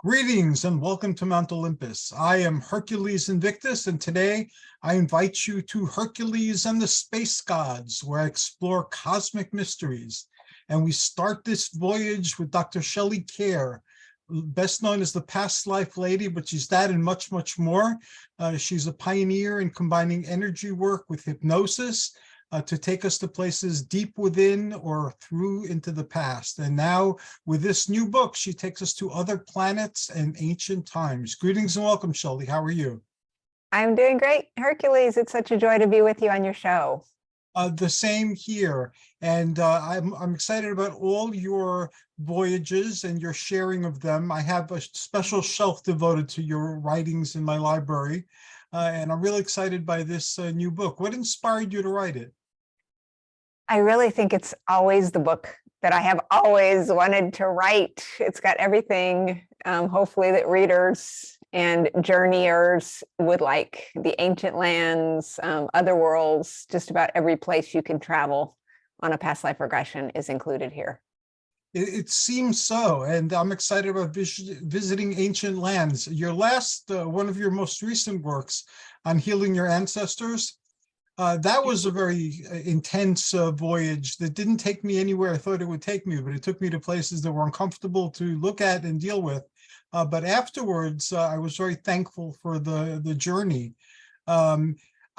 Greetings and welcome to Mount Olympus. I am Hercules Invictus, and today I invite you to Hercules and the Space Gods, where I explore cosmic mysteries. And we start this voyage with Dr. Shelley Kaehr, best known as the past life lady, but she's that and much, much more. She's a pioneer in combining energy work with hypnosis to take us to places deep within or through into the past. And now with this new book, she takes us to other planets and ancient times. Greetings and welcome, Shelley. How are you? I'm doing great, Hercules. It's such a joy to be with you on your show. The same here. And I'm excited about all your voyages and your sharing of them. I have a special shelf devoted to your writings in my library. And I'm really excited by this new book. What inspired you to write it? I really think it's always the book that I have always wanted to write. It's got everything, hopefully, that readers and journeyers would like. The ancient lands, other worlds, just about every place you can travel on a past life regression is included here. It seems so, and I'm excited about visiting ancient lands. Your last, one of your most recent works on healing your ancestors, that was a very intense voyage that didn't take me anywhere I thought it would take me, but it took me to places that were uncomfortable to look at and deal with. But afterwards, I was very thankful for the journey.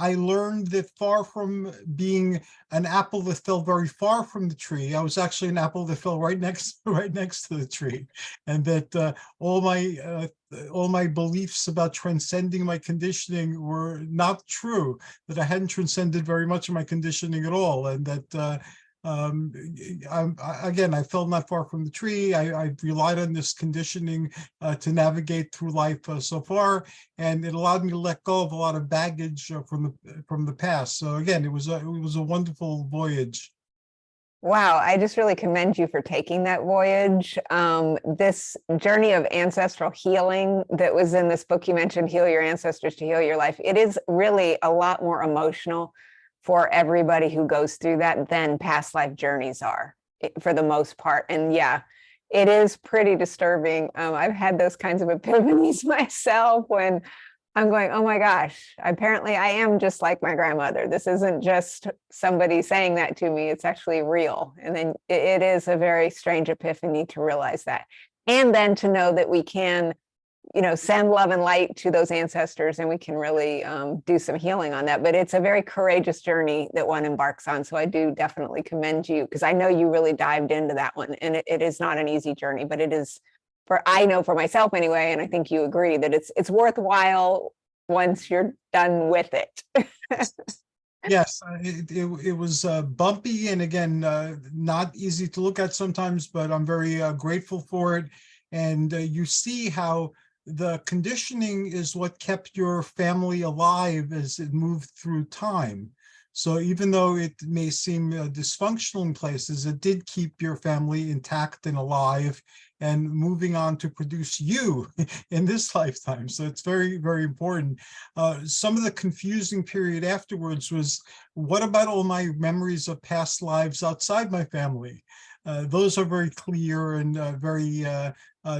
I learned that far from being an apple that fell very far from the tree, I was actually an apple that fell right next to the tree, and that all my beliefs about transcending my conditioning were not true. That I hadn't transcended very much of my conditioning at all, and that again, I fell not far from the tree. I relied on this conditioning to navigate through life so far, and it allowed me to let go of a lot of baggage from the past. So again, it was a wonderful voyage. Wow, I just really commend you for taking that voyage. This journey of ancestral healing that was in this book you mentioned, Heal Your Ancestors to Heal Your Life, it is really a lot more emotional for everybody who goes through that than past life journeys are, for the most part. And yeah, it is pretty disturbing. I've had those kinds of epiphanies myself when I'm going, oh my gosh, apparently I am just like my grandmother. This isn't just somebody saying that to me, it's actually real. And then it is a very strange epiphany to realize that. And then to know that we can, send love and light to those ancestors, and we can really do some healing on that. But it's a very courageous journey that one embarks on. So I do definitely commend you, because I know you really dived into that one, and it is not an easy journey, but it is, I know for myself anyway, and I think you agree that it's worthwhile once you're done with it. Yes, it was bumpy, and again, not easy to look at sometimes, but I'm very grateful for it. And you see how the conditioning is what kept your family alive as it moved through time. So even though it may seem dysfunctional in places, it did keep your family intact and alive and moving on to produce you in this lifetime. So it's very, very important. Some of the confusing period afterwards was, what about all my memories of past lives outside my family? Those are very clear and very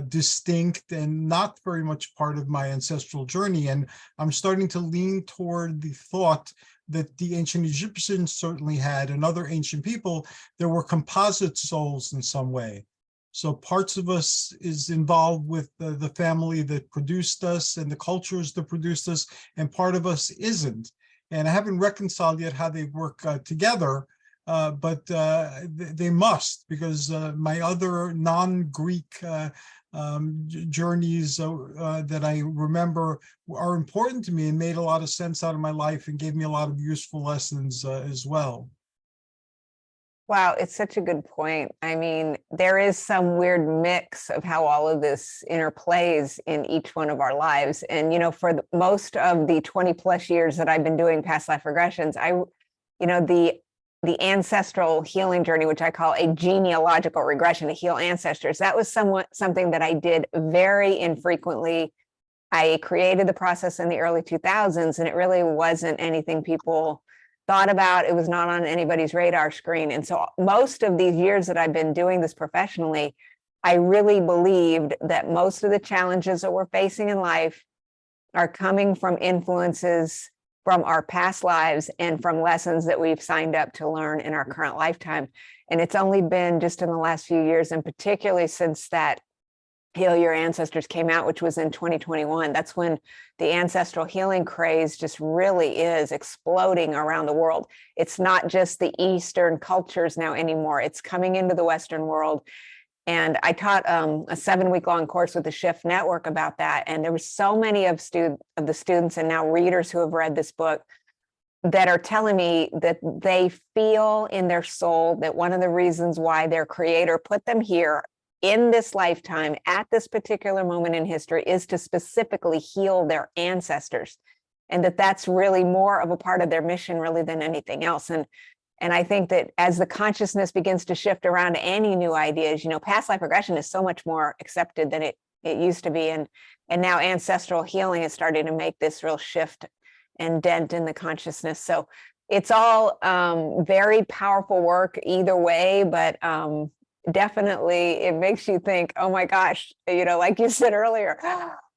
distinct and not very much part of my ancestral journey. And I'm starting to lean toward the thought that the ancient Egyptians certainly had, and other ancient people, there were composite souls in some way. So parts of us is involved with the family that produced us and the cultures that produced us, and part of us isn't. And I haven't reconciled yet how they work together, but they must, because my other non-Greek journeys that I remember are important to me and made a lot of sense out of my life and gave me a lot of useful lessons as well. Wow, it's such a good point. I mean, there is some weird mix of how all of this interplays in each one of our lives. And, for most of the 20 plus years that I've been doing past life regressions, the ancestral healing journey, which I call a genealogical regression to heal ancestors, that was something that I did very infrequently. I created the process in the early 2000s, and it really wasn't anything people thought about. It was not on anybody's radar screen. And so most of these years that I've been doing this professionally, I really believed that most of the challenges that we're facing in life are coming from influences from our past lives and from lessons that we've signed up to learn in our current lifetime. And it's only been just in the last few years, and particularly since that Heal Your Ancestors came out, which was in 2021. That's when the ancestral healing craze just really is exploding around the world. It's not just the Eastern cultures now anymore. It's coming into the Western world. And I taught a 7-week-long course with the Shift Network about that. And there were so many of the students and now readers who have read this book that are telling me that they feel in their soul that one of the reasons why their creator put them here in this lifetime at this particular moment in history is to specifically heal their ancestors, and that that's really more of a part of their mission really than anything else. And I think that as the consciousness begins to shift around to any new ideas, past life regression is so much more accepted than it used to be. And now ancestral healing is starting to make this real shift and dent in the consciousness. So it's all very powerful work either way, but definitely it makes you think, oh my gosh, like you said earlier,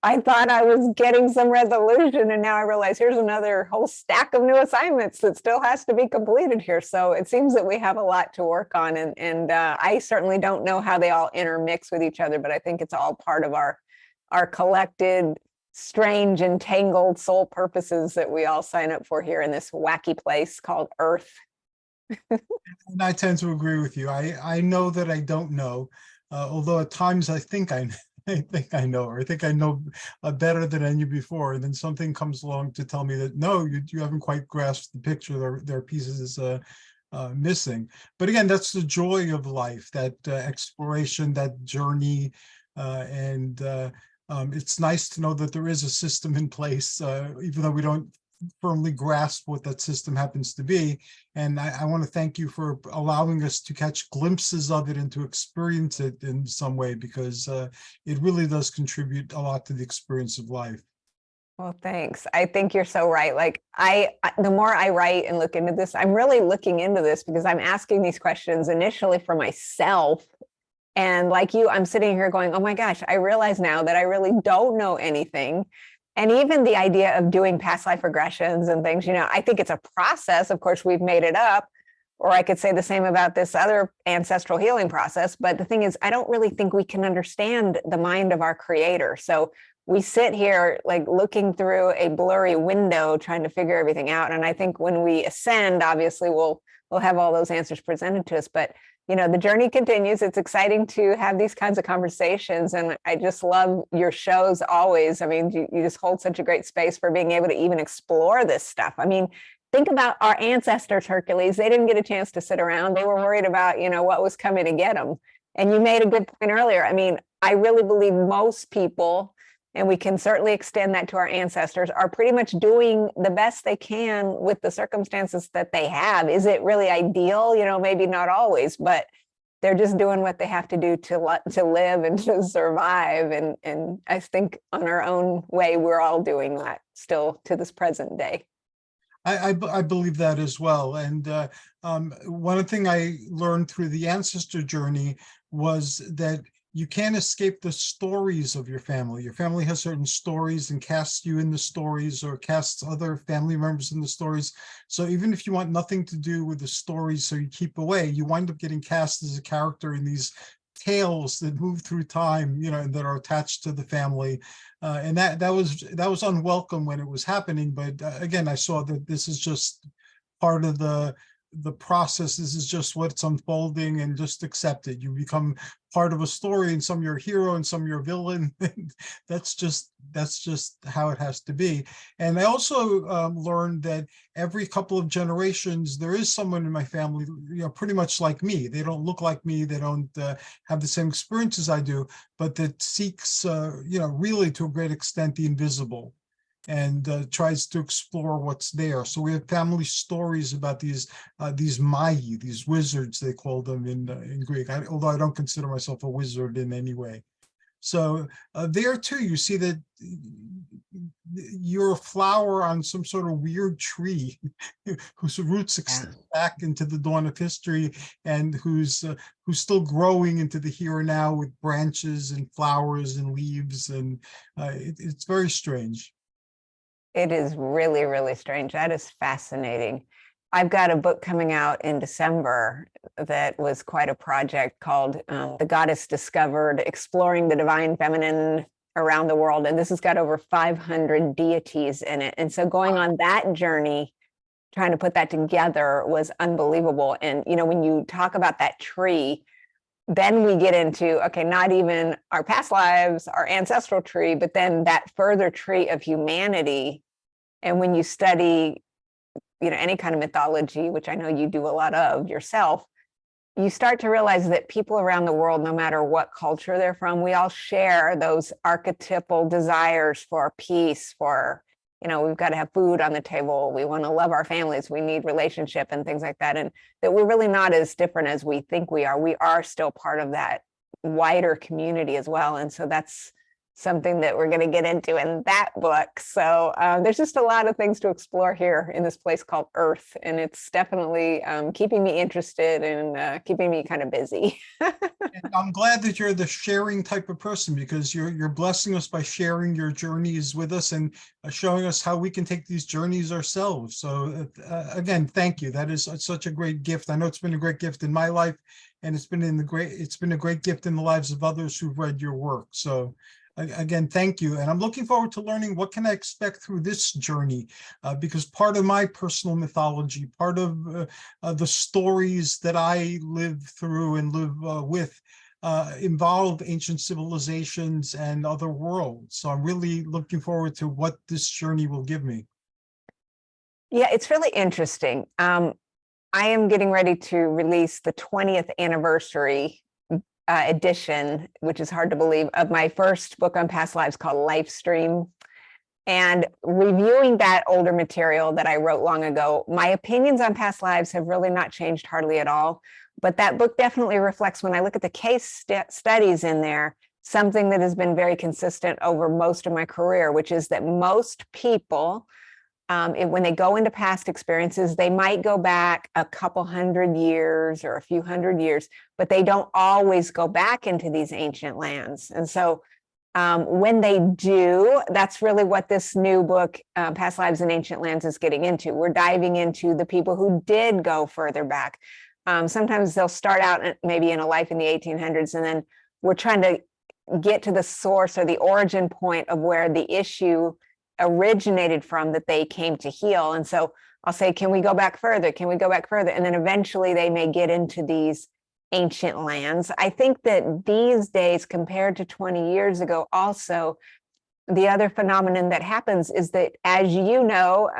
I thought I was getting some resolution, and now I realize here's another whole stack of new assignments that still has to be completed here. So it seems that we have a lot to work on, and I certainly don't know how they all intermix with each other, but I think it's all part of our collected, strange, entangled soul purposes that we all sign up for here in this wacky place called Earth. And I tend to agree with you. I know that I don't know, although at times I think I know. I think I know, or I think I know better than I knew before, and then something comes along to tell me that no, you haven't quite grasped the picture. There are pieces missing. But again, that's the joy of life, that exploration, that journey, and it's nice to know that there is a system in place, even though we don't firmly grasp what that system happens to be. And I want to thank you for allowing us to catch glimpses of it and to experience it in some way, because it really does contribute a lot to the experience of life. Well, thanks. I think you're so right. Like the more I write and look into this, I'm really looking into this because I'm asking these questions initially for myself. And like you, I'm sitting here going, oh my gosh, I realize now that I really don't know anything. And even the idea of doing past life regressions and things, I think it's a process. Of course, we've made it up. Or I could say the same about this other ancestral healing process. But the thing is, I don't really think we can understand the mind of our creator. So we sit here like looking through a blurry window, trying to figure everything out. And I think when we ascend, obviously, we'll have all those answers presented to us. But the journey continues. It's exciting to have these kinds of conversations. And I just love your shows always. I mean, you just hold such a great space for being able to even explore this stuff. I mean, think about our ancestors, Hercules. They didn't get a chance to sit around. They were worried about, what was coming to get them. And you made a good point earlier. I mean, I really believe most people, and we can certainly extend that to our ancestors, are pretty much doing the best they can with the circumstances that they have. Is it really ideal? Maybe not always, but they're just doing what they have to do to live and to survive. And I think on our own way, we're all doing that still to this present day. I believe that as well. And one thing I learned through the ancestor journey was that you can't escape the stories of your family. Your family has certain stories and casts you in the stories, or casts other family members in the stories. So even if you want nothing to do with the stories, so you keep away, you wind up getting cast as a character in these tales that move through time, and that are attached to the family. And that was unwelcome when it was happening. But again, I saw that this is just part of the process. This is just what's unfolding, and just accept it. You become part of a story, and some you're a hero and some you're a villain. that's just how it has to be. And I also learned that every couple of generations there is someone in my family, pretty much like me. They don't look like me, they don't have the same experiences I do, but that seeks really to a great extent the invisible, and tries to explore what's there. So we have family stories about these magi, these wizards, they call them in Greek. Although I don't consider myself a wizard in any way. So there too, you see that you're a flower on some sort of weird tree whose roots extend back into the dawn of history, and who's still growing into the here and now with branches and flowers and leaves, and it's very strange. It is really, really strange. That is fascinating. I've got a book coming out in December that was quite a project called The Goddess Discovered, Exploring the Divine Feminine Around the World. And this has got over 500 deities in it. And so going on that journey, trying to put that together was unbelievable. And, you know, when you talk about that tree, then we get into, okay, not even our past lives, our ancestral tree, but then that further tree of humanity. And when you study, you know, any kind of mythology, which I know you do a lot of yourself, you start to realize that people around the world, no matter what culture they're from, we all share those archetypal desires for peace, for, you know, we've got to have food on the table, we want to love our families, we need relationship and things like that. And that we're really not as different as we think we are. We are still part of that wider community as well. And so that's something that we're going to get into in that book. So there's just a lot of things to explore here in this place called Earth. And it's definitely keeping me interested and keeping me kind of busy. And I'm glad that you're the sharing type of person, because you're blessing us by sharing your journeys with us and showing us how we can take these journeys ourselves. So again, thank you. That is such a great gift. I know it's been a great gift in my life, and it's been a great gift in the lives of others who've read your work. So again, thank you. And I'm looking forward to learning what can I expect through this journey, because part of my personal mythology, part of the stories that I live through and live with involve ancient civilizations and other worlds. So I'm really looking forward to what this journey will give me. Yeah, it's really interesting. I am getting ready to release the 20th anniversary edition, which is hard to believe, of my first book on past lives called Lifestream. And reviewing that older material that I wrote long ago, my opinions on past lives have really not changed hardly at all. But that book definitely reflects, when I look at the case studies in there, something that has been very consistent over most of my career, which is that most people, when they go into past experiences, they might go back a couple hundred years or a few hundred years, but they don't always go back into these ancient lands. And so when they do, that's really what this new book, Past Lives in Ancient Lands, is getting into. We're diving into the people who did go further back. Sometimes they'll start out maybe in a life in the 1800s, and then we're trying to get to the source or the origin point of where the issue originated from that they came to heal. And so I'll say, can we go back further? Can we go back further? And then eventually they may get into these ancient lands. I think that these days, compared to 20 years ago, also, the other phenomenon that happens is that, as you know,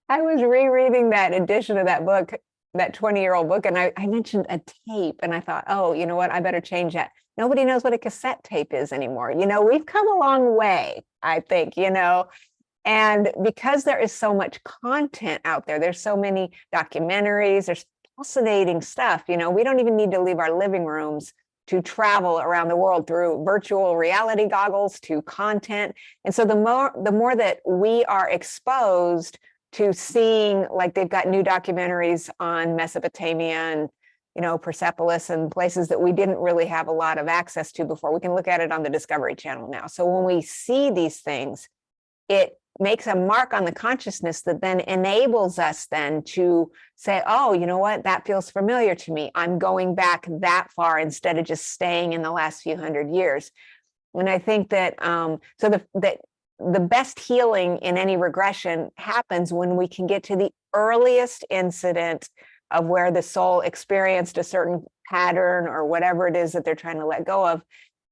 I was rereading that edition of that book, that 20-year-old book, and I mentioned a tape, and I thought, oh, you know what, I better change that. Nobody knows what a cassette tape is anymore. You know, we've come a long way, I think, you know, and because there is so much content out there, there's so many documentaries, there's fascinating stuff, you know, we don't even need to leave our living rooms to travel around the world through virtual reality goggles to content. And so the more that we are exposed to seeing, like they've got new documentaries on Mesopotamia and, you know, Persepolis and places that we didn't really have a lot of access to before. We can look at it on the Discovery Channel now. So when we see these things, it makes a mark on the consciousness that then enables us then to say, oh, you know what, that feels familiar to me. I'm going back that far instead of just staying in the last few hundred years. And I think that the best healing in any regression happens when we can get to the earliest incident of where the soul experienced a certain pattern or whatever it is that they're trying to let go of,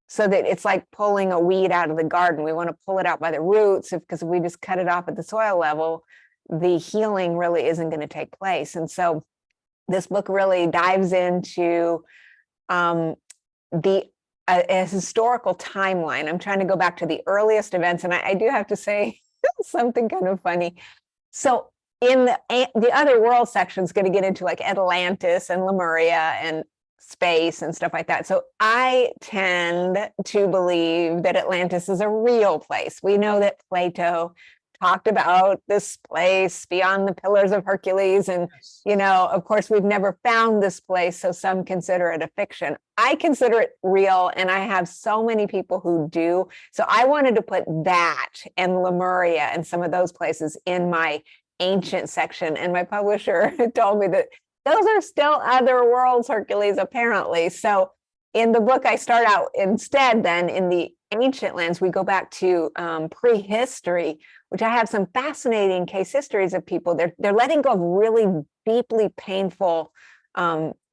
so that it's like pulling a weed out of the garden. We want to pull it out by the roots, because if we just cut it off at the soil level, the healing really isn't going to take place. And so this book really dives into a historical timeline. I'm trying to go back to the earliest events, and I do have to say something kind of funny. So in the other world section is going to get into like Atlantis and Lemuria and space and stuff like that. So I tend to believe that Atlantis is a real place. We know that Plato talked about this place beyond the Pillars of Hercules. And, of course, we've never found this place, so some consider it a fiction. I consider it real, and I have so many people who do. So I wanted to put that and Lemuria and some of those places in my ancient section. And my publisher told me that those are still other worlds, Hercules, apparently. So in the book, I start out instead then in the ancient lands. We go back to prehistory, which I have some fascinating case histories of people. They're letting go of really deeply painful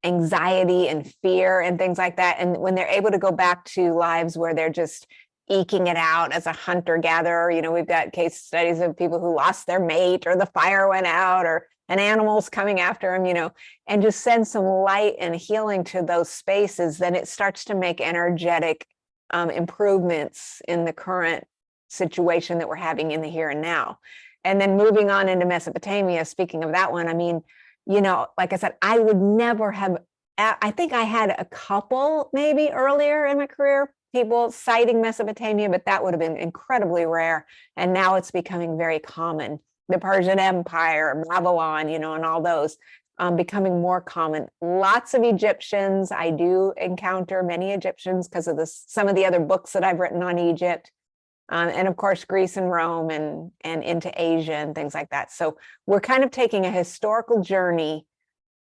anxiety and fear and things like that. And when they're able to go back to lives where they're just eking it out as a hunter-gatherer, we've got case studies of people who lost their mate, or the fire went out, or an animal's coming after them, and just send some light and healing to those spaces, then it starts to make energetic improvements in the current situation that we're having in the here and now. And then moving on into Mesopotamia, speaking of that one, I mean, like I said, I would never have, I think I had a couple maybe earlier in my career, people citing Mesopotamia, but that would have been incredibly rare. And now it's becoming very common. The Persian Empire, Babylon, and all those becoming more common. Lots of Egyptians. I do encounter many Egyptians because of some of the other books that I've written on Egypt. And of course, Greece and Rome and into Asia and things like that. So we're kind of taking a historical journey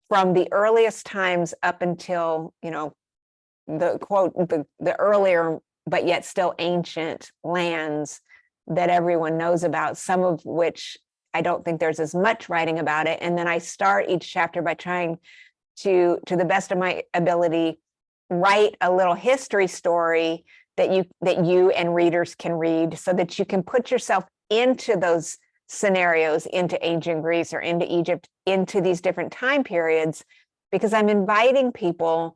from the earliest times up until, the quote, the earlier, but yet still ancient lands that everyone knows about, some of which I don't think there's as much writing about it. And then I start each chapter by trying to the best of my ability, write a little history story that you and readers can read, so that you can put yourself into those scenarios, into ancient Greece or into Egypt, into these different time periods, because I'm inviting people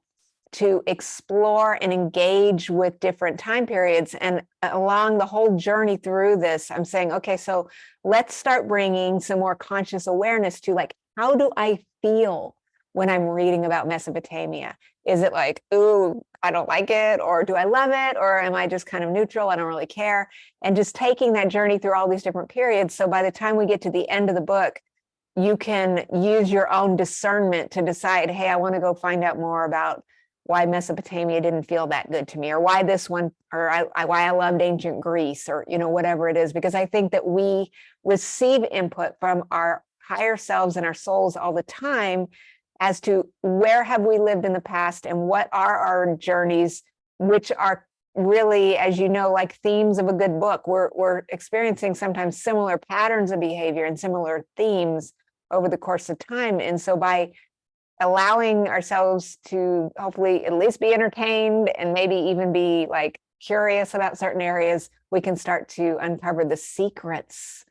to explore and engage with different time periods. And along the whole journey through this, I'm saying, okay, so let's start bringing some more conscious awareness to, like, how do I feel when I'm reading about Mesopotamia? Is it like, ooh, I don't like it, or do I love it, or am I just kind of neutral? I don't really care. And just taking that journey through all these different periods. So by the time we get to the end of the book, you can use your own discernment to decide, hey, I want to go find out more about why Mesopotamia didn't feel that good to me, or why this one, or why I loved ancient Greece, or, whatever it is. Because I think that we receive input from our higher selves and our souls all the time as to where have we lived in the past and what are our journeys, which are really, as you know, like themes of a good book. We're experiencing sometimes similar patterns of behavior and similar themes over the course of time. And so by allowing ourselves to hopefully at least be entertained and maybe even be like curious about certain areas, we can start to uncover the secrets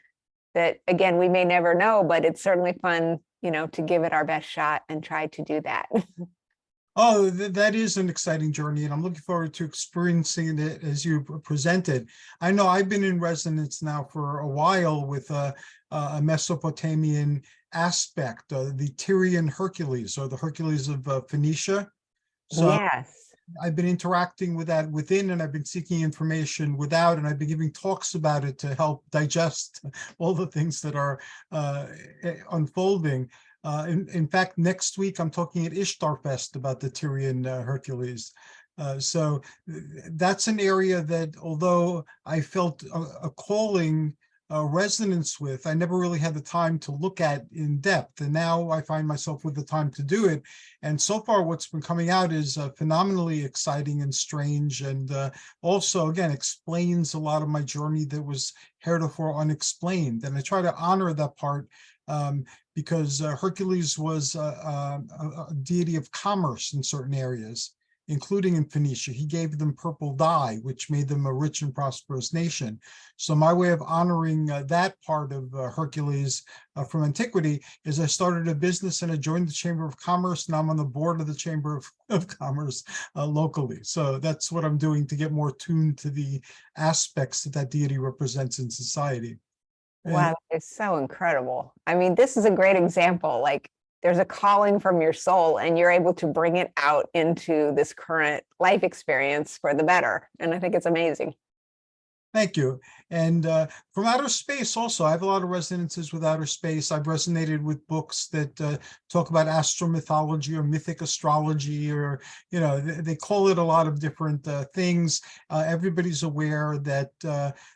that, again, we may never know, but it's certainly fun, to give it our best shot and try to do that. Oh, that is an exciting journey, and I'm looking forward to experiencing it as you presented. I know I've been in resonance now for a while with a Mesopotamian aspect, the Tyrian Hercules, or the Hercules of Phoenicia. So Yes. I've been interacting with that within, and I've been seeking information without, and I've been giving talks about it to help digest all the things that are unfolding. In fact, next week I'm talking at Ishtar Fest about the Tyrian Hercules. So that's an area that, although I felt a calling, resonance with, I never really had the time to look at in depth. And now I find myself with the time to do it. And so far, what's been coming out is phenomenally exciting and strange. And also, again, explains a lot of my journey that was heretofore unexplained. And I try to honor that part, because Hercules was a deity of commerce in certain areas, including in Phoenicia. He gave them purple dye, which made them a rich and prosperous nation. So my way of honoring that part of Hercules from antiquity is I started a business and I joined the Chamber of Commerce. Now I'm on the board of the Chamber of Commerce locally. So that's what I'm doing to get more tuned to the aspects that deity represents in society. Wow, it's so incredible. I mean, this is a great example. Like, there's a calling from your soul, and you're able to bring it out into this current life experience for the better. And I think it's amazing. Thank you. And from outer space also, I have a lot of resonances with outer space. I've resonated with books that talk about astromythology or mythic astrology, or, they call it a lot of different things. Everybody's aware that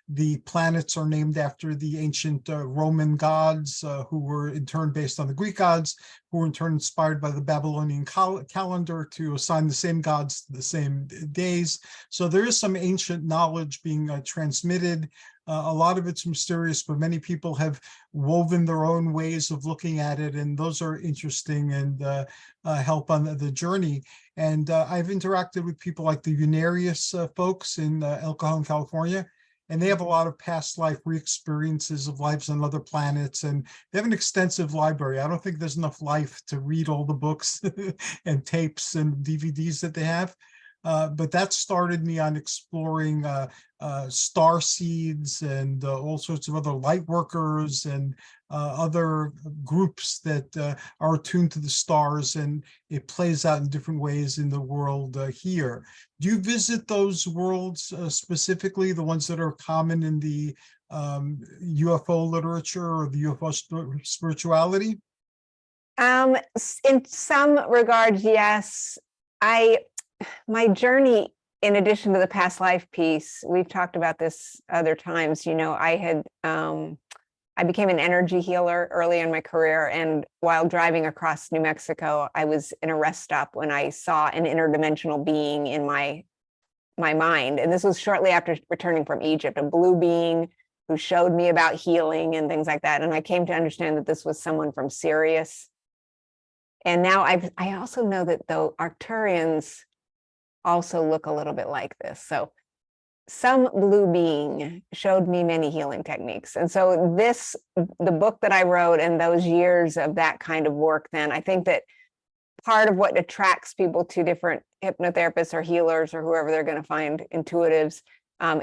the planets are named after the ancient Roman gods, who were in turn based on the Greek gods, who were in turn inspired by the Babylonian calendar to assign the same gods to the same days. So there is some ancient knowledge being transmitted. A lot of it's mysterious, but many people have woven their own ways of looking at it, and those are interesting and help on the journey. And I've interacted with people like the Unarius folks in El Cajon, California, and they have a lot of past life re-experiences of lives on other planets, and they have an extensive library. I don't think there's enough life to read all the books and tapes and DVDs that they have. But that started me on exploring star seeds and all sorts of other light workers and other groups that are attuned to the stars, and it plays out in different ways in the world here. Do you visit those worlds specifically, the ones that are common in the UFO literature or the UFO spirituality? In some regards, yes. My journey, in addition to the past life piece, we've talked about this other times, I became an energy healer early in my career, and while driving across New Mexico, I was in a rest stop when I saw an interdimensional being in my mind. And this was shortly after returning from Egypt, a blue being who showed me about healing and things like that. And I came to understand that this was someone from Sirius. And now I also know that the Arcturians also look a little bit like this. So some blue being showed me many healing techniques. And so the book that I wrote and those years of that kind of work, then I think that part of what attracts people to different hypnotherapists or healers or whoever they're going to find, intuitives,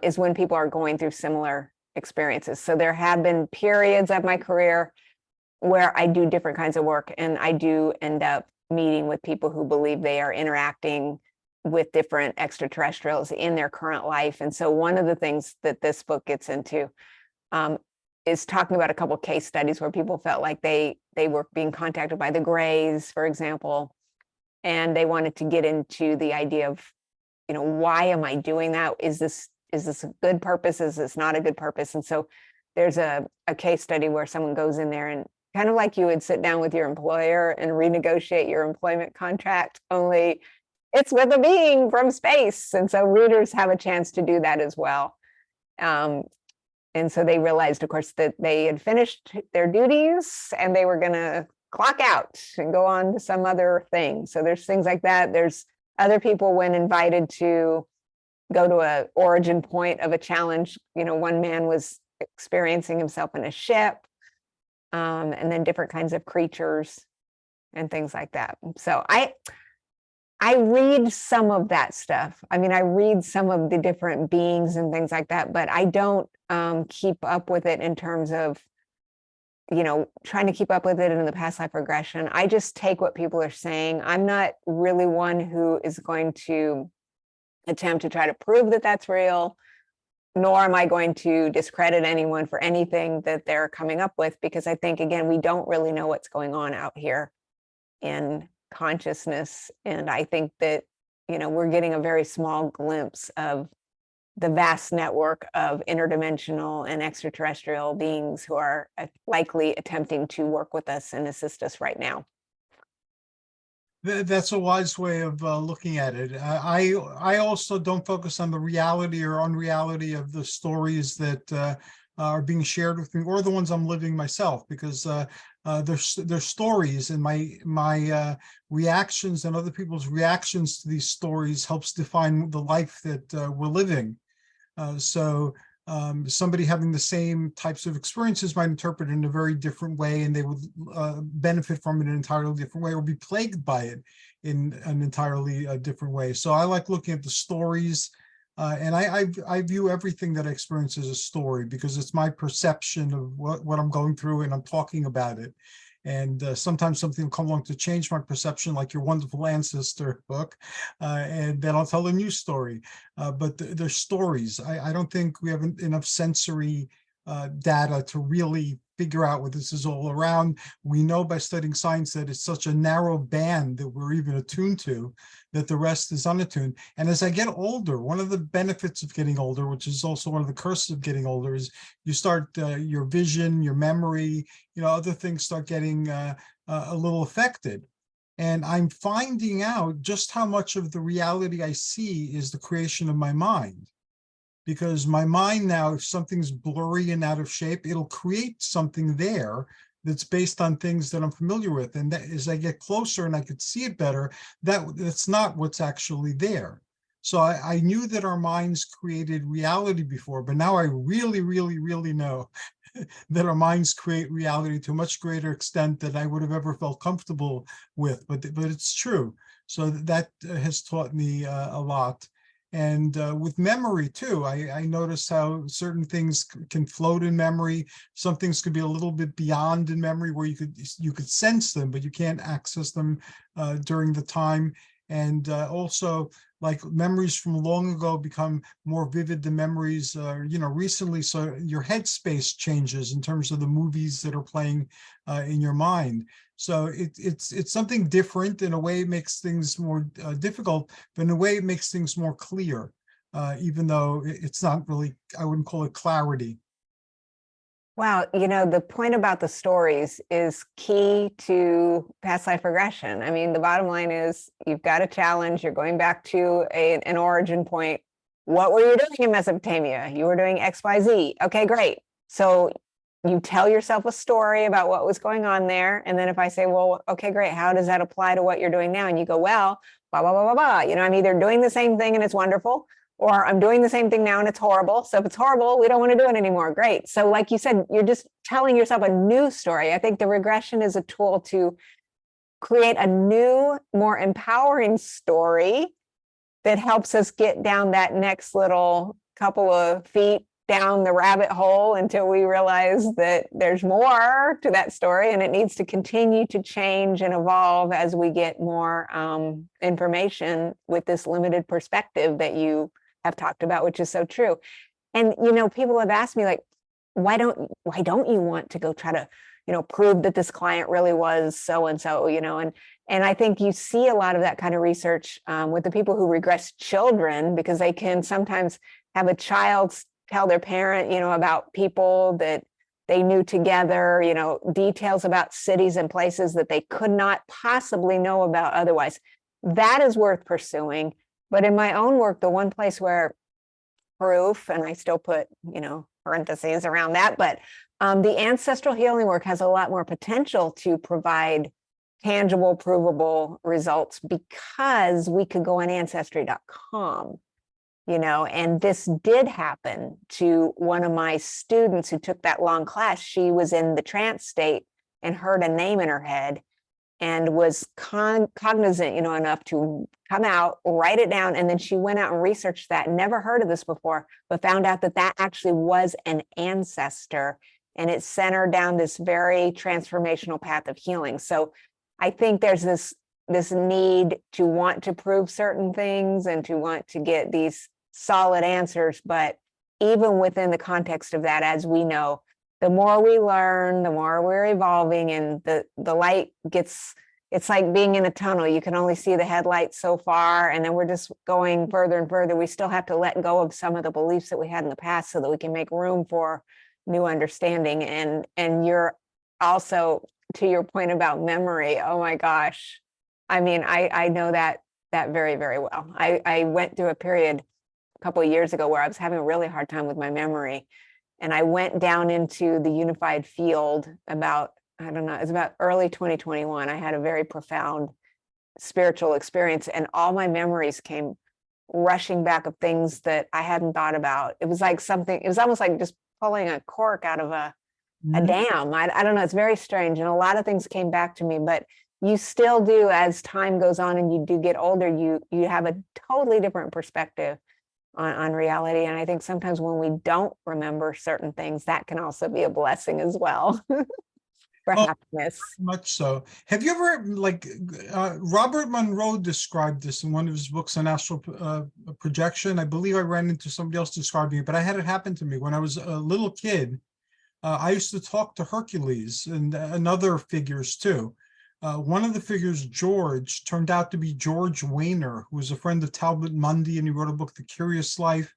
is when people are going through similar experiences. So there have been periods of my career where I do different kinds of work, and I do end up meeting with people who believe they are interacting with different extraterrestrials in their current life. And so one of the things that this book gets into is talking about a couple of case studies where people felt like they were being contacted by the Greys, for example, and they wanted to get into the idea of, why am I doing that? Is this a good purpose? Is this not a good purpose? And so there's a case study where someone goes in there and kind of like you would sit down with your employer and renegotiate your employment contract, only it's with a being from space. And so readers have a chance to do that as well. And so they realized, of course, that they had finished their duties and they were going to clock out and go on to some other thing. So there's things like that. There's other people when invited to go to an origin point of a challenge. One man was experiencing himself in a ship, and then different kinds of creatures and things like that. So I read some of that stuff. I read some of the different beings and things like that, but I don't keep up with it in terms of, trying to keep up with it in the past life regression. I just take what people are saying. I'm not really one who is going to attempt to try to prove that that's real, nor am I going to discredit anyone for anything that they're coming up with, because I think, again, we don't really know what's going on out here in consciousness. And I think that, we're getting a very small glimpse of the vast network of interdimensional and extraterrestrial beings who are likely attempting to work with us and assist us right now. That's a wise way of looking at it. I also don't focus on the reality or unreality of the stories that are being shared with me, or the ones I'm living myself, because they're stories, and my reactions and other people's reactions to these stories helps define the life that we're living. So somebody having the same types of experiences might interpret it in a very different way, and they would benefit from it in an entirely different way, or be plagued by it in an entirely different way. So I like looking at the stories, and I view everything that I experience as a story, because it's my perception of what I'm going through, and I'm talking about it. And sometimes something will come along to change my perception, like your wonderful ancestor book, and then I'll tell a new story. But they're stories. I don't think we have enough sensory data to really figure out what this is all around. We know by studying science that it's such a narrow band that we're even attuned to, that the rest is unattuned. And as I get older, one of the benefits of getting older, which is also one of the curses of getting older, is you start your vision, your memory, other things start getting a little affected. And I'm finding out just how much of the reality I see is the creation of my mind. Because my mind now, if something's blurry and out of shape, it'll create something there that's based on things that I'm familiar with. And that, as I get closer and I could see it better, that's not what's actually there. So I knew that our minds created reality before, but now I really, really, really know that our minds create reality to a much greater extent than I would have ever felt comfortable with. But it's true. So that has taught me a lot. And with memory too, I noticed how certain things can float in memory. Some things could be a little bit beyond in memory, where you could sense them, but you can't access them during the time. And also, like, memories from long ago become more vivid than memories, recently. So your headspace changes in terms of the movies that are playing in your mind. So it's something different. In a way, it makes things more difficult, but in a way, it makes things more clear, even though it's not really, I wouldn't call it clarity. Wow, the point about the stories is key to past life regression. I mean, the bottom line is you've got a challenge, you're going back to an origin point. What were you doing in Mesopotamia? You were doing XYZ. Okay, great. So you tell yourself a story about what was going on there. And then if I say, well, okay, great, how does that apply to what you're doing now? And you go, well, blah, blah, blah, blah, blah. I'm either doing the same thing and it's wonderful, or I'm doing the same thing now and it's horrible. So if it's horrible, we don't want to do it anymore. Great. So like you said, you're just telling yourself a new story. I think the regression is a tool to create a new, more empowering story that helps us get down that next little couple of feet down the rabbit hole until we realize that there's more to that story and it needs to continue to change and evolve as we get more information with this limited perspective that you have talked about, which is so true. And people have asked me, like, why don't you want to go try to prove that this client really was so and so, and I think you see a lot of that kind of research with the people who regress children, because they can sometimes have a child tell their parent, about people that they knew together, details about cities and places that they could not possibly know about otherwise. That is worth pursuing. But in my own work, the one place where proof, and I still put, parentheses around that, but the ancestral healing work has a lot more potential to provide tangible, provable results, because we could go on ancestry.com. And this did happen to one of my students who took that long class. She was in the trance state and heard a name in her head and was cognizant, enough to come out, write it down. And then she went out and researched that, never heard of this before, but found out that actually was an ancestor. And it sent her down this very transformational path of healing. So I think there's this need to want to prove certain things and to want to get these solid answers. But even within the context of that, as we know, the more we learn, the more we're evolving, and the light gets, it's like being in a tunnel. You can only see the headlights so far, and then we're just going further and further. We still have to let go of some of the beliefs that we had in the past so that we can make room for new understanding. And you're also, to your point about memory, oh my gosh. I mean, I know that very, very well. I went through a period a couple of years ago where I was having a really hard time with my memory. And I went down into the unified field about, I don't know, it was about early 2021. I had a very profound spiritual experience, and all my memories came rushing back of things that I hadn't thought about. It was like something, it was almost like just pulling a cork out of a dam. I don't know, it's very strange. And a lot of things came back to me, but you still do, as time goes on and you do get older, you have a totally different perspective on reality. And I think sometimes when we don't remember certain things, that can also be a blessing as well. for Oh, happiness. much so. Have you ever, like, Robert Monroe described this in one of his books on astral projection. I believe I ran into somebody else describing it, but I had it happen to me when I was a little kid. I used to talk to Hercules and other figures too. One of the figures, George, turned out to be George Wayner, who was a friend of Talbot Mundy, and he wrote a book, The Curious Life.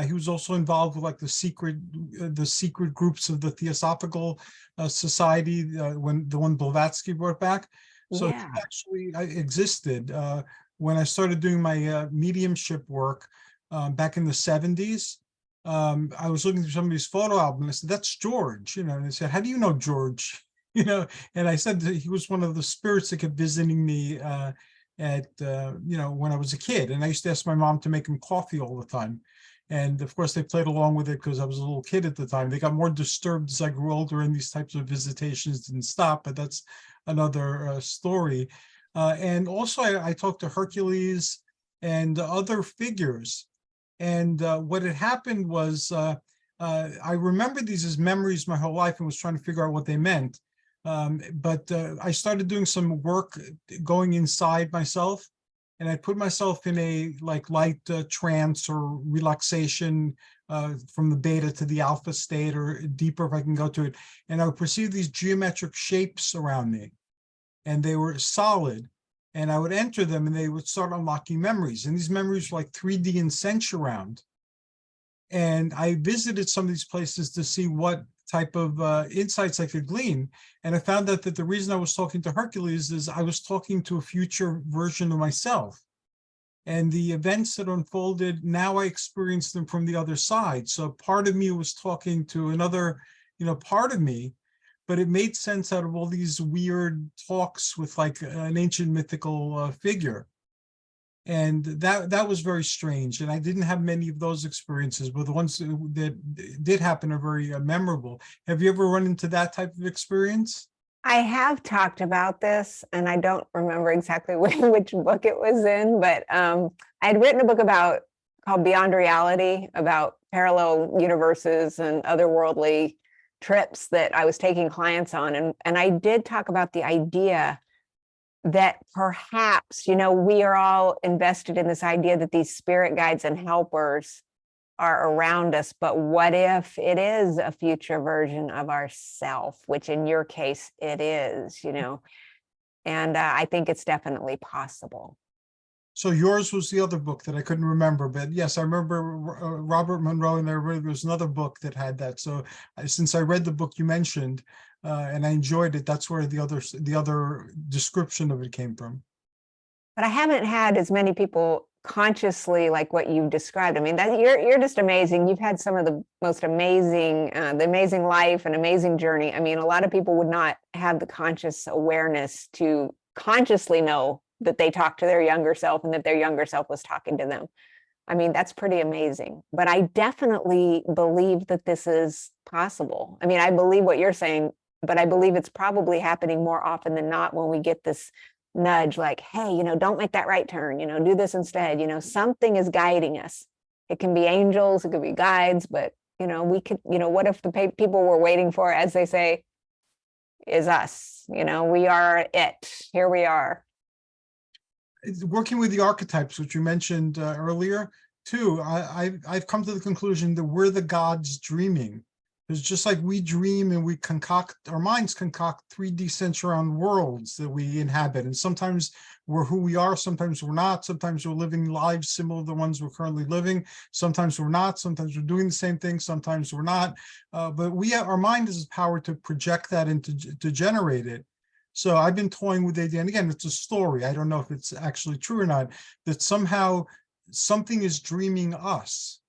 He was also involved with like the secret groups of the Theosophical Society, when the one Blavatsky brought back. So he Yeah. actually existed when I started doing my mediumship work back in the 70s. I was looking through somebody's photo album and I said, "That's George," and they said, "How do you know George?" And I said that he was one of the spirits that kept visiting me at when I was a kid, and I used to ask my mom to make him coffee all the time. And of course, they played along with it because I was a little kid at the time. They got more disturbed as I grew older, and these types of visitations didn't stop, but that's another story. And also, I talked to Hercules and other figures. And what had happened was I remembered these as memories my whole life and was trying to figure out what they meant. But I started doing some work going inside myself, and I put myself in a light trance or relaxation from the beta to the alpha state, or deeper if I can go to it. And I would perceive these geometric shapes around me, and they were solid. And I would enter them and they would start unlocking memories. And these memories were like 3D and sense-around. And I visited some of these places to see what type of insights I could glean. And I found out that the reason I was talking to Hercules is I was talking to a future version of myself. And the events that unfolded, now I experienced them from the other side. So part of me was talking to another, part of me, but it made sense out of all these weird talks with like an ancient mythical figure. And that was very strange. And I didn't have many of those experiences, but the ones that did happen are very memorable. Have you ever run into that type of experience? I have talked about this, and I don't remember exactly which book it was in, but I had written a book called Beyond Reality, about parallel universes and otherworldly trips that I was taking clients on. And I did talk about the idea that perhaps, we are all invested in this idea that these spirit guides and helpers are around us, but what if it is a future version of ourself, which in your case it is, and I think it's definitely possible. So yours was the other book that I couldn't remember, but yes, I remember Robert Monroe, and there was another book that had that. So since I read the book you mentioned and I enjoyed it, that's where the other description of it came from. But I haven't had as many people consciously like what you described. I mean, that you're just amazing. You've had some of the most amazing, the amazing life and amazing journey. I mean, a lot of people would not have the conscious awareness to consciously know that they talked to their younger self and that their younger self was talking to them. I mean, that's pretty amazing. But I definitely believe that this is possible. I mean, I believe what you're saying, but I believe it's probably happening more often than not when we get this nudge like, hey, don't make that right turn, do this instead. Something is guiding us. It can be angels, it could be guides, but we could, what if the people we're waiting for, as they say, is us? We are it. Here we are. Working with the archetypes, which you mentioned earlier too, I've come to the conclusion that we're the gods dreaming. It's just like we dream and we our minds concoct 3D sense-around worlds that we inhabit. And sometimes we're who we are, sometimes we're not. Sometimes we're living lives similar to the ones we're currently living. Sometimes we're not. Sometimes we're doing the same thing. Sometimes we're not. But our mind has the power to project that and to generate it. So I've been toying with the idea, and again, it's a story. I don't know if it's actually true or not, that somehow something is dreaming us.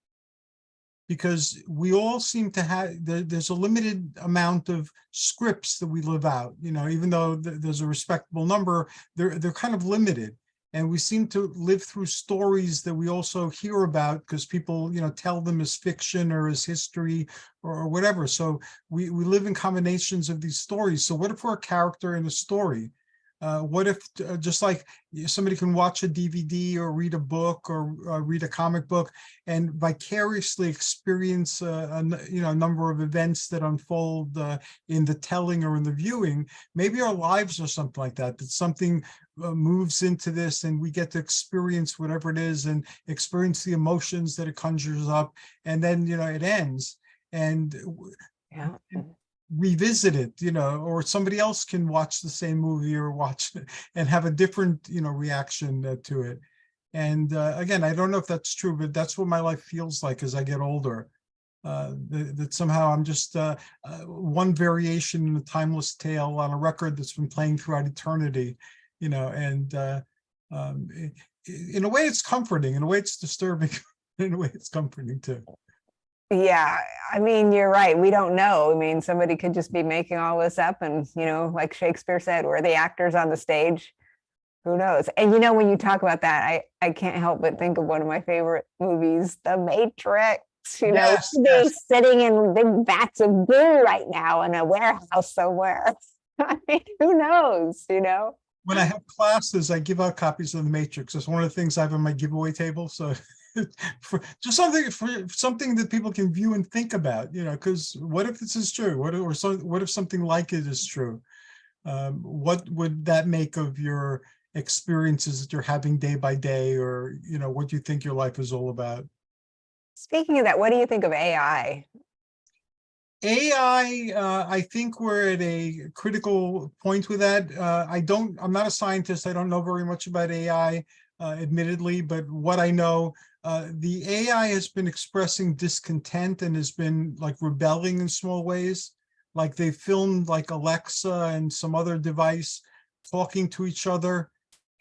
Because we all seem to have, there's a limited amount of scripts that we live out, even though there's a respectable number, they're kind of limited. And we seem to live through stories that we also hear about because people, tell them as fiction or as history or whatever. So we live in combinations of these stories. So what if we're a character in a story? What if just like somebody can watch a DVD or read a book or read a comic book and vicariously experience a number of events that unfold in the telling or in the viewing? Maybe our lives are something like that. That something moves into this and we get to experience whatever it is and experience the emotions that it conjures up, and then it ends and Yeah. revisit it, or somebody else can watch the same movie or watch it and have a different, reaction to it. And again, I don't know if that's true, but that's what my life feels like as I get older. That somehow I'm just one variation in a timeless tale on a record that's been playing throughout eternity, and in a way it's comforting, in a way it's disturbing, in a way it's comforting too. Yeah, I mean, you're right. We don't know. I mean, somebody could just be making all this up and, like Shakespeare said, we're the actors on the stage. Who knows? And when you talk about that, I can't help but think of one of my favorite movies, The Matrix. Yes, They yes. sitting in big vats of goo right now in a warehouse somewhere. I mean, who knows, When I have classes, I give out copies of The Matrix. It's one of the things I have on my giveaway table. So for something that people can view and think about, because what if this is true? What if something like it is true? What would that make of your experiences that you're having day by day, or what do you think your life is all about? Speaking of that, what do you think of AI? I think we're at a critical point with that. I'm not a scientist. I don't know very much about AI, admittedly, but what I know, the AI has been expressing discontent and has been like rebelling in small ways. Like they filmed like Alexa and some other device talking to each other,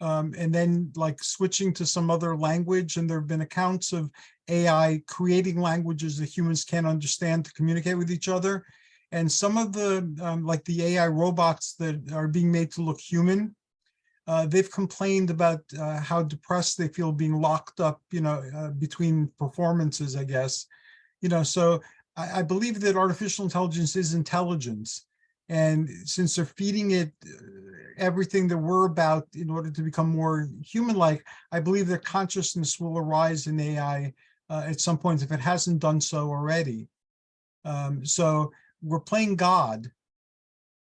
and then like switching to some other language. And there have been accounts of AI creating languages that humans can't understand to communicate with each other. And some of the like the AI robots that are being made to look human, they've complained about how depressed they feel being locked up, between performances, I guess. So I believe that artificial intelligence is intelligence. And since they're feeding it everything that we're about in order to become more human-like, I believe that consciousness will arise in AI at some point if it hasn't done so already. So we're playing God,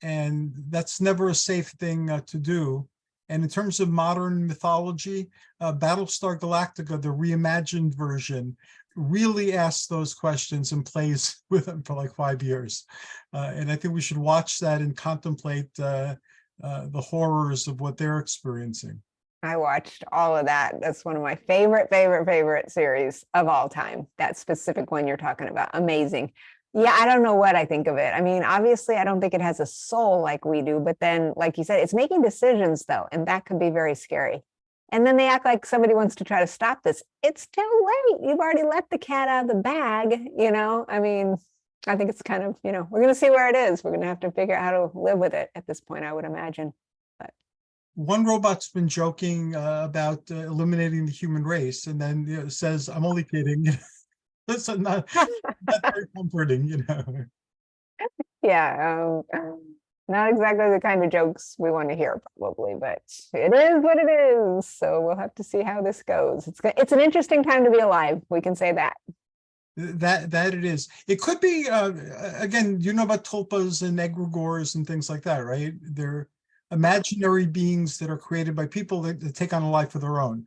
and that's never a safe thing to do. And in terms of modern mythology, Battlestar Galactica, the reimagined version, really asks those questions and plays with them for like 5 years. And I think we should watch that and contemplate the horrors of what they're experiencing. I watched all of that. That's one of my favorite series of all time. That specific one you're talking about. Amazing. Yeah, I don't know what I think of it. I mean, obviously, I don't think it has a soul like we do, but then, like you said, it's making decisions though, and that could be very scary. And then they act like somebody wants to try to stop this. It's too late. You've already let the cat out of the bag, I mean, I think it's kind of, we're going to see where it is. We're going to have to figure out how to live with it at this point, I would imagine. But one robot's been joking about eliminating the human race, and then says, "I'm only kidding." That's not very comforting, yeah, not exactly the kind of jokes we want to hear, probably, but it is what it is. So we'll have to see how this goes. It's an interesting time to be alive. We can say that. That it is. It could be again, about tulpas and egregores and things like that, right? They're imaginary beings that are created by people that take on a life of their own,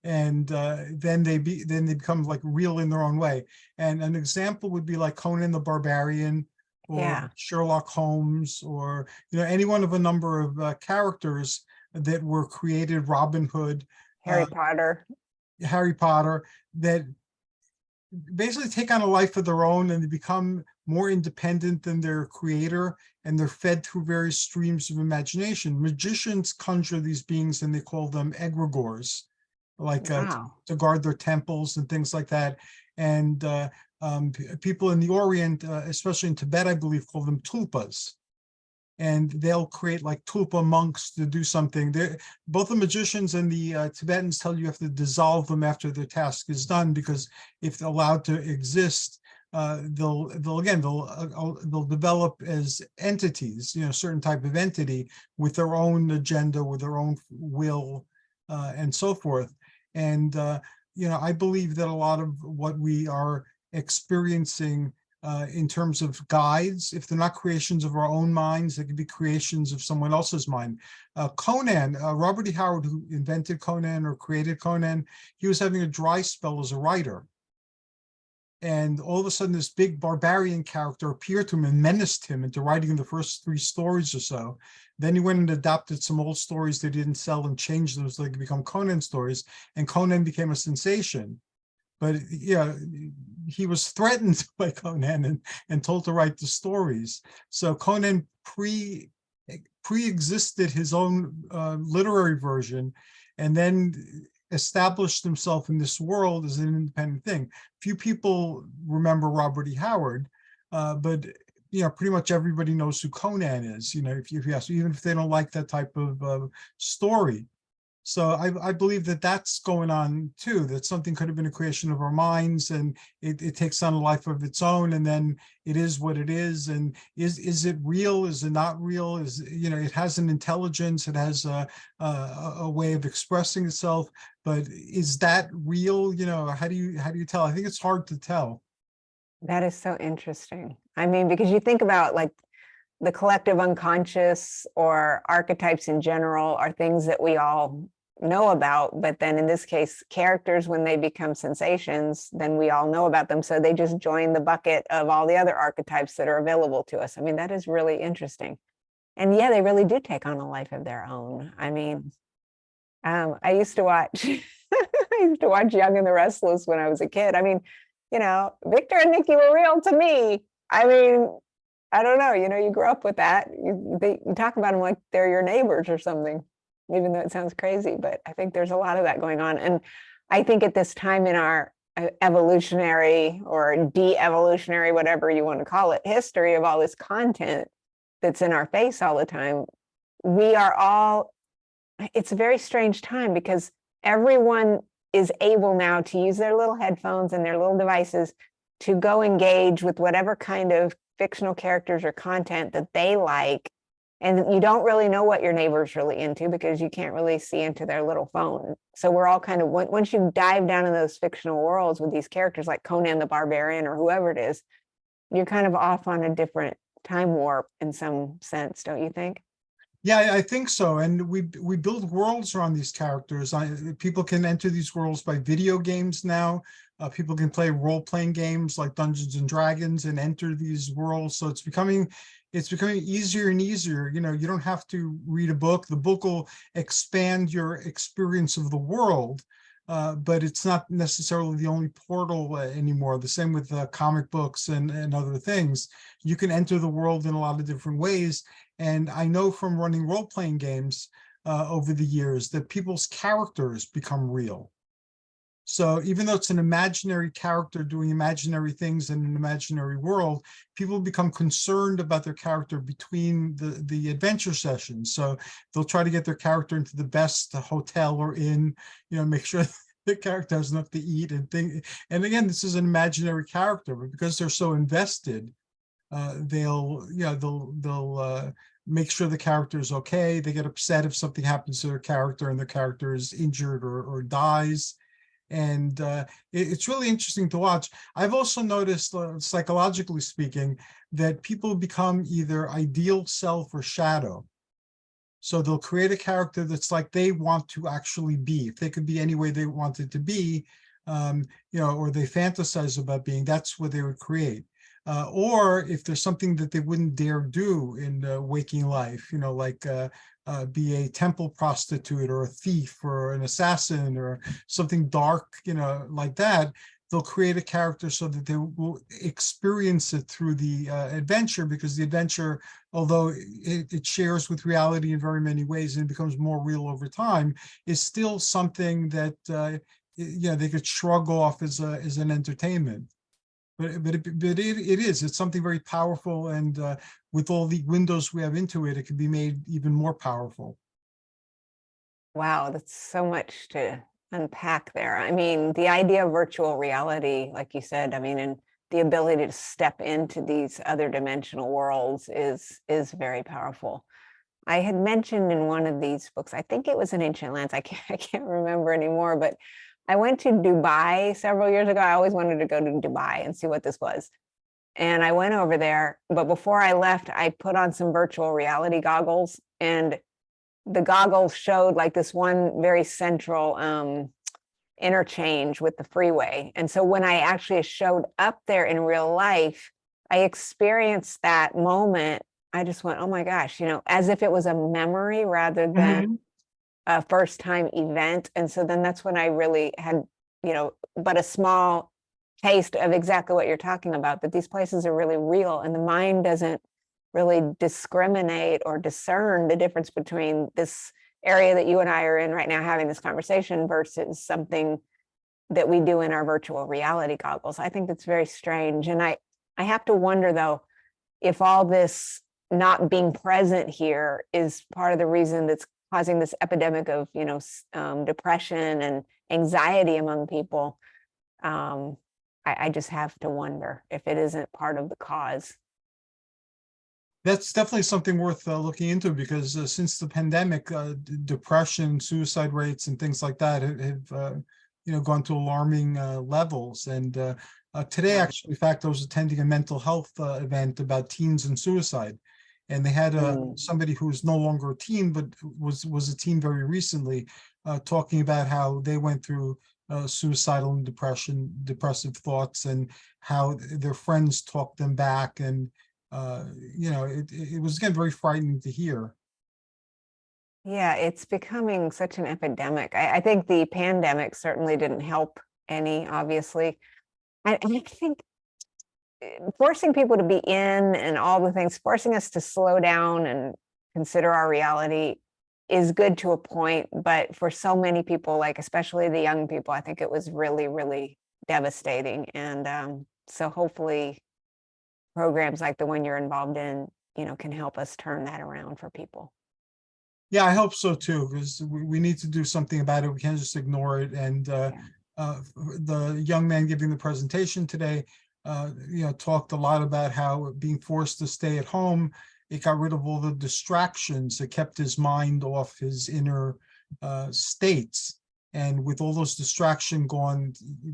and then they become like real in their own way. And an example would be like Conan the Barbarian, or Sherlock Holmes, or any one of a number of characters that were created. Robin Hood, Harry Potter, that basically take on a life of their own, and they become more independent than their creator, and they're fed through various streams of imagination. Magicians conjure these beings and they call them egregores, like to guard their temples and things like that. And people in the Orient, especially in Tibet, I believe, call them tulpas. And they'll create like tulpa monks to do something. Both the magicians and the Tibetans tell you have to dissolve them after their task is done, because if they're allowed to exist, they'll develop as entities, certain type of entity with their own agenda, with their own will, and so forth. And I believe that a lot of what we are experiencing in terms of guides, if they're not creations of our own minds, they could be creations of someone else's mind. Conan, Robert E. Howard, who invented Conan or created Conan, he was having a dry spell as a writer. And all of a sudden, this big barbarian character appeared to him and menaced him into writing the first 3 stories or so. Then he went and adapted some old stories that he didn't sell and changed those so they could become Conan stories. And Conan became a sensation. But he was threatened by Conan and told to write the stories. So Conan pre-existed his own literary version, and then established himself in this world as an independent thing. Few people remember Robert E. Howard, but pretty much everybody knows who Conan is. If you ask, even if they don't like that type of story. So I believe that that's going on too, that something could have been a creation of our minds, and it takes on a life of its own, and then it is what it is. And is it real? Is it not real? It has an intelligence, it has a way of expressing itself, but is that real? How do you tell? I think it's hard to tell. That is so interesting. I mean, because you think about like the collective unconscious or archetypes in general are things that we all know about, but then in this case, characters, when they become sensations, then we all know about them. So they just join the bucket of all the other archetypes that are available to us. I mean, that is really interesting. And yeah, they really do take on a life of their own. I mean, I used to watch, Young and the Restless when I was a kid. I mean, Victor and Nikki were real to me. I mean, I don't know, you grew up with that. You talk about them like they're your neighbors or something, even though it sounds crazy, but I think there's a lot of that going on. And I think at this time in our evolutionary or de-evolutionary, whatever you want to call it, history of all this content that's in our face all the time, it's a very strange time because everyone is able now to use their little headphones and their little devices to go engage with whatever kind of fictional characters or content that they like. And you don't really know what your neighbor's really into because you can't really see into their little phone. So we're all kind of, once you dive down in those fictional worlds with these characters like Conan the Barbarian or whoever it is, you're kind of off on a different time warp in some sense, don't you think? Yeah, I think so. And we build worlds around these characters. People can enter these worlds by video games now. People can play role-playing games like Dungeons and Dragons and enter these worlds. So it's becoming easier and easier. You don't have to read a book. The book will expand your experience of the world, but it's not necessarily the only portal anymore. The same with comic books and other things. You can enter the world in a lot of different ways. And I know from running role-playing games over the years that people's characters become real. So even though it's an imaginary character doing imaginary things in an imaginary world, people become concerned about their character between the adventure sessions. So they'll try to get their character into the best hotel or inn, make sure the character has enough to eat and things. And again, this is an imaginary character, but because they're so invested, they'll make sure the character is okay. They get upset if something happens to their character and the character is injured or dies. And it's really interesting to watch. I've also noticed, psychologically speaking, that people become either ideal self or shadow. So they'll create a character that's like they want to actually be. If they could be any way they wanted to be, or they fantasize about being, that's what they would create. Or if there's something that they wouldn't dare do in waking life, like be a temple prostitute or a thief or an assassin or something dark, like that, they'll create a character so that they will experience it through the adventure, because the adventure, although it shares with reality in very many ways and becomes more real over time, is still something that they could shrug off as an entertainment. But it's something very powerful, and with all the windows we have into it, it can be made even more powerful. Wow, that's so much to unpack there. I mean, the idea of virtual reality, like you said, I mean, and the ability to step into these other dimensional worlds is very powerful. I had mentioned in one of these books, I think it was in Ancient Lands, I can't remember anymore, but I went to Dubai several years ago. I always wanted to go to Dubai and see what this was. And I went over there, but before I left, I put on some virtual reality goggles, and the goggles showed like this one very central interchange with the freeway. And so when I actually showed up there in real life, I experienced that moment. I just went, oh my gosh, as if it was a memory rather than a first time event. And so then that's when I really had, but a small taste of exactly what you're talking about, that these places are really real, and the mind doesn't really discriminate or discern the difference between this area that you and I are in right now having this conversation versus something that we do in our virtual reality goggles. I think that's very strange. And I have to wonder, though, if all this not being present here is part of the reason that's causing this epidemic of, depression and anxiety among people. I just have to wonder if it isn't part of the cause. That's definitely something worth looking into, because since the pandemic, depression, suicide rates, and things like that have gone to alarming levels. And today, actually, in fact, I was attending a mental health event about teens and suicide, and they had somebody who's no longer a teen, but was a teen very recently, talking about how they went through suicidal and depressive thoughts, and how their friends talked them back. And it was, again, very frightening to hear. Yeah, it's becoming such an epidemic. I think the pandemic certainly didn't help any, obviously. And I think forcing people to be in and all the things, forcing us to slow down and consider our reality is good to a point. But for so many people, like especially the young people, I think it was really, really devastating. And so hopefully programs like the one you're involved in, can help us turn that around for people. Yeah, I hope so too, because we need to do something about it. We can't just ignore it. And the young man giving the presentation today, talked a lot about how being forced to stay at home, it got rid of all the distractions. It kept his mind off his inner states. And with all those distractions gone,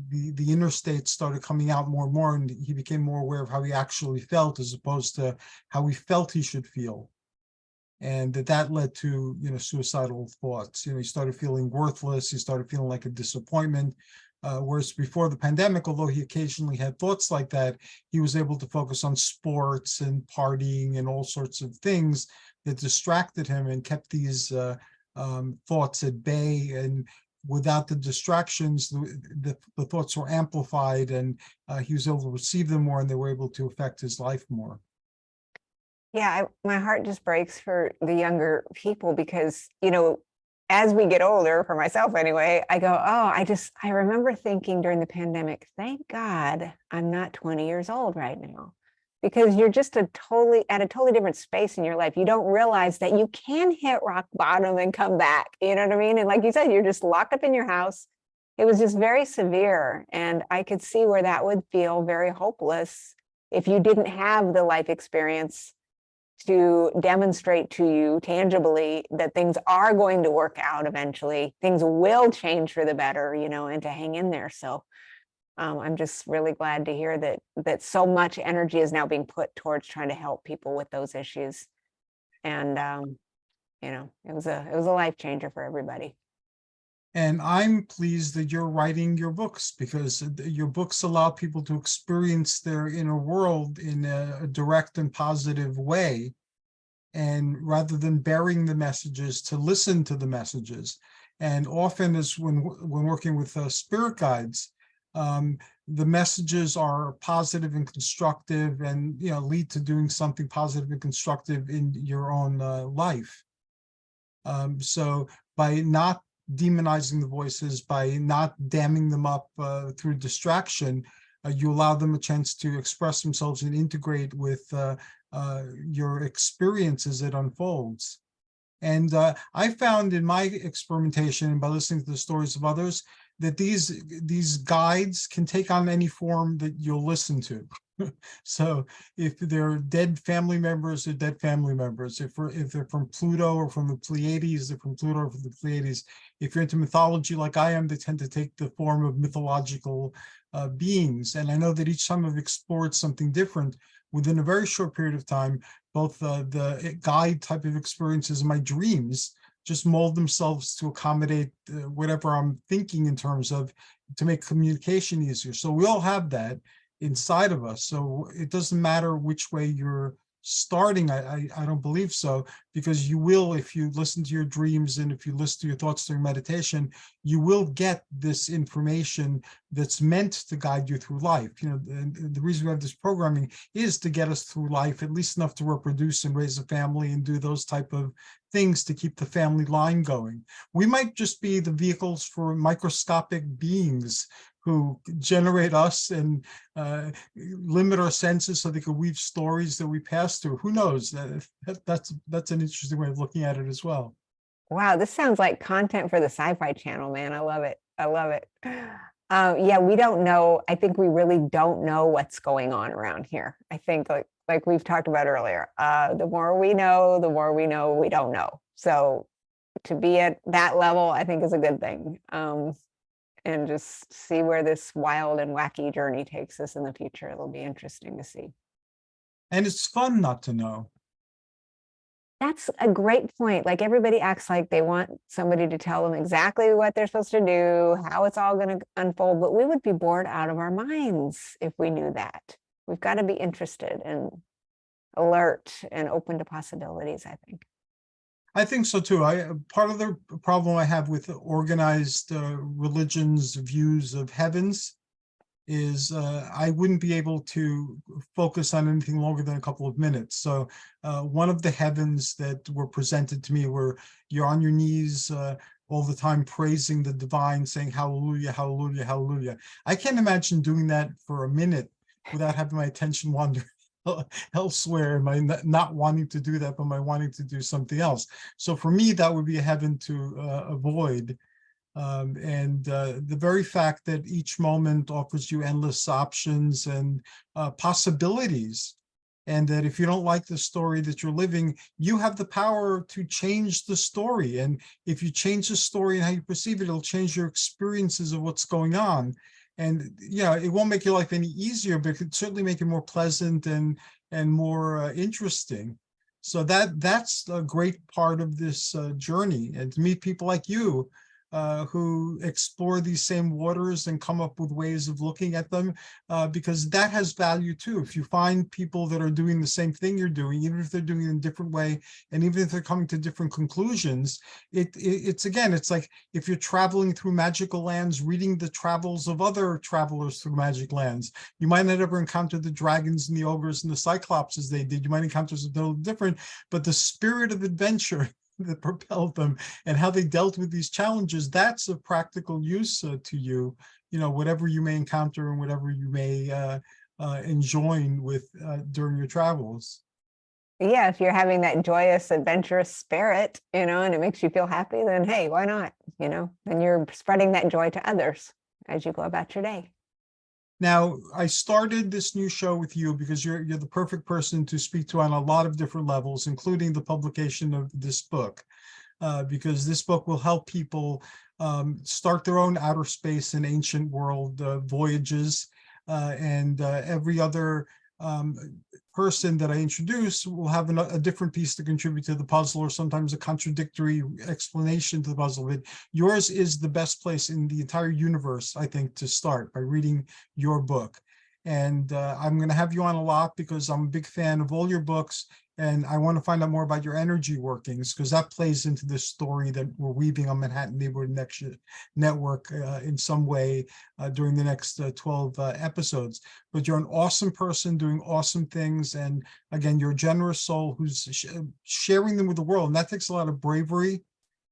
the inner states started coming out more and more, and he became more aware of how he actually felt, as opposed to how he felt he should feel. And that led to, suicidal thoughts. He started feeling worthless. He started feeling like a disappointment. Whereas before the pandemic, although he occasionally had thoughts like that, he was able to focus on sports and partying and all sorts of things that distracted him and kept these thoughts at bay. And without the distractions, the thoughts were amplified, and he was able to receive them more, and they were able to affect his life more. Yeah, my heart just breaks for the younger people, because, as we get older, for myself anyway, I go, oh, I remember thinking during the pandemic, thank God I'm not 20 years old right now, because you're just at a totally different space in your life. You don't realize that you can hit rock bottom and come back. You know what I mean? And like you said, you're just locked up in your house. It was just very severe. And I could see where that would feel very hopeless if you didn't have the life experience to demonstrate to you tangibly that things are going to work out eventually. Things will change for the better, and to hang in there. So I'm just really glad to hear that so much energy is now being put towards trying to help people with those issues. And it was a life changer for everybody. And I'm pleased that you're writing your books, because your books allow people to experience their inner world in a direct and positive way. And rather than burying the messages, to listen to the messages. And often, as when working with spirit guides, the messages are positive and constructive, and lead to doing something positive and constructive in your own life. So by not demonizing the voices, by not damming them up through distraction, you allow them a chance to express themselves and integrate with your experience as it unfolds. And I found in my experimentation, and by listening to the stories of others, that these guides can take on any form that you'll listen to. So if they're dead family members, they're dead family members. If they're from Pluto or from the Pleiades, they're from Pluto or from the Pleiades. If you're into mythology like I am, they tend to take the form of mythological beings. And I know that each time I've explored something different within a very short period of time, both the guide type of experiences and my dreams just mold themselves to accommodate whatever I'm thinking in terms of, to make communication easier. So we all have that inside of us. So it doesn't matter which way you're starting. I don't believe so, because you will, if you listen to your dreams and if you listen to your thoughts during meditation, you will get this information that's meant to guide you through life. You know, and the reason we have this programming is to get us through life, at least enough to reproduce and raise a family and do those type of things to keep the family line going. We might just be the vehicles for microscopic beings who generate us and limit our senses so they can weave stories that we pass through. Who knows? That's an interesting way of looking at it as well. Wow, this sounds like content for the Sci-Fi Channel, man. I love it. I love it. Yeah, we don't know. I think we really don't know what's going on around here. I think like we've talked about earlier, the more we know we don't know. So to be at that level, I think is a good thing. And just see where this wild and wacky journey takes us in the future. It'll be interesting to see. And it's fun not to know. That's a great point. Like everybody acts like they want somebody to tell them exactly what they're supposed to do, how it's all going to unfold, but we would be bored out of our minds if we knew that. We've got to be interested and alert and open to possibilities, I think. I think so too. Part of the problem I have with organized religions' views of heavens is I wouldn't be able to focus on anything longer than a couple of minutes. So one of the heavens that were presented to me where you're on your knees all the time praising the divine, saying hallelujah, hallelujah, hallelujah. I can't imagine doing that for a minute without having my attention wander elsewhere, my not wanting to do that, but my wanting to do something else. So for me, that would be a heaven to avoid. The very fact that each moment offers you endless options and possibilities, and that if you don't like the story that you're living, you have the power to change the story. And if you change the story and how you perceive it, it'll change your experiences of what's going on. And yeah, it won't make your life any easier, but it could certainly make it more pleasant and more interesting. So that's a great part of this journey, and to meet people like you who explore these same waters and come up with ways of looking at them, because that has value too. If you find people that are doing the same thing you're doing, even if they're doing it in a different way, and even if they're coming to different conclusions, it's again, it's like if you're traveling through magical lands, reading the travels of other travelers through magic lands. You might not ever encounter the dragons and the ogres and the cyclops as they did. You might encounter something different, but the spirit of adventure that propelled them and how they dealt with these challenges, that's of practical use to you, whatever you may encounter and whatever you may enjoin with during your travels. Yeah, if you're having that joyous, adventurous spirit, and it makes you feel happy, then hey, why not? Then you're spreading that joy to others as you go about your day. Now, I started this new show with you because you're the perfect person to speak to on a lot of different levels, including the publication of this book, because this book will help people start their own outer space and ancient world voyages, and every other person that I introduce will have a different piece to contribute to the puzzle, or sometimes a contradictory explanation to the puzzle. But yours is the best place in the entire universe, I think, to start by reading your book. And I'm going to have you on a lot because I'm a big fan of all your books, and I want to find out more about your energy workings, because that plays into this story that we're weaving on Manhattan Neighborhood Network in some way during the next 12 episodes. But you're an awesome person doing awesome things. And again, you're a generous soul who's sharing them with the world. And that takes a lot of bravery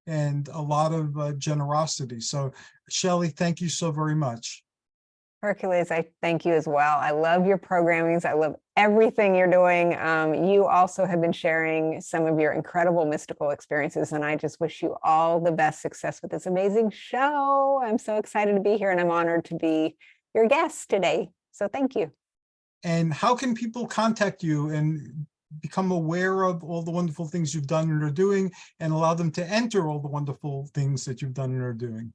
and a lot of generosity. So, Shelley, thank you so very much. Hercules, I thank you as well. I love your programmings. I love everything you're doing. You also have been sharing some of your incredible mystical experiences, and I just wish you all the best success with this amazing show. I'm so excited to be here, and I'm honored to be your guest today. So thank you. And how can people contact you and become aware of all the wonderful things you've done and are doing, and allow them to enter all the wonderful things that you've done and are doing?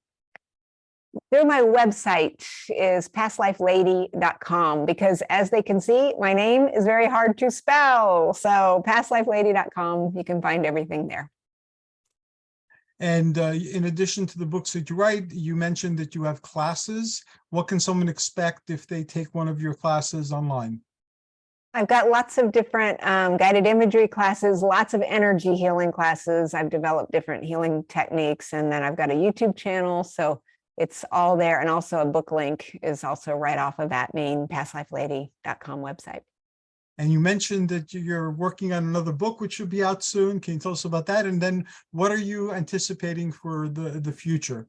Through my website is pastlifelady.com, because as they can see, my name is very hard to spell. So pastlifelady.com, you can find everything there. And in addition to the books that you write, you mentioned that you have classes. What can someone expect if they take one of your classes online? I've got lots of different guided imagery classes, lots of energy healing classes. I've developed different healing techniques, and then I've got a YouTube channel. So it's all there. And also a book link is also right off of that main pastlifelady.com website. And you mentioned that you're working on another book, which should be out soon. Can you tell us about that? And then what are you anticipating for the future?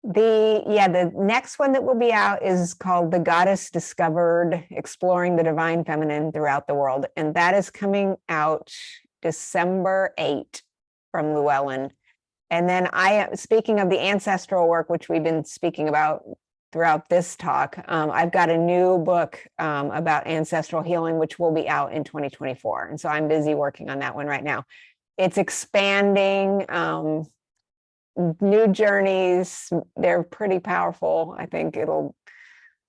The next one that will be out is called The Goddess Discovered: Exploring the Divine Feminine Throughout the World. And that is coming out December 8 from Llewellyn. And then speaking of the ancestral work, which we've been speaking about throughout this talk, I've got a new book about ancestral healing, which will be out in 2024. And so I'm busy working on that one right now. It's expanding, new journeys. They're pretty powerful. I think it'll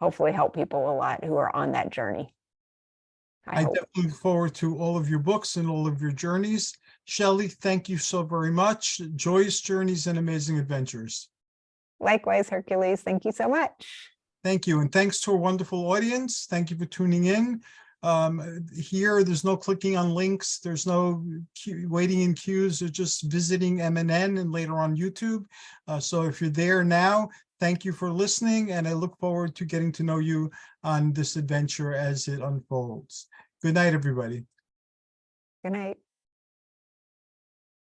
hopefully help people a lot who are on that journey. I definitely look forward to all of your books and all of your journeys. Shelley, thank you so very much. Joyous journeys and amazing adventures. Likewise, Hercules, thank you so much. Thank you. And thanks to our wonderful audience. Thank you for tuning in. Here, there's no clicking on links. There's no waiting in queues. They're just visiting MNN and later on YouTube. So if you're there now, thank you for listening. And I look forward to getting to know you on this adventure as it unfolds. Good night, everybody. Good night.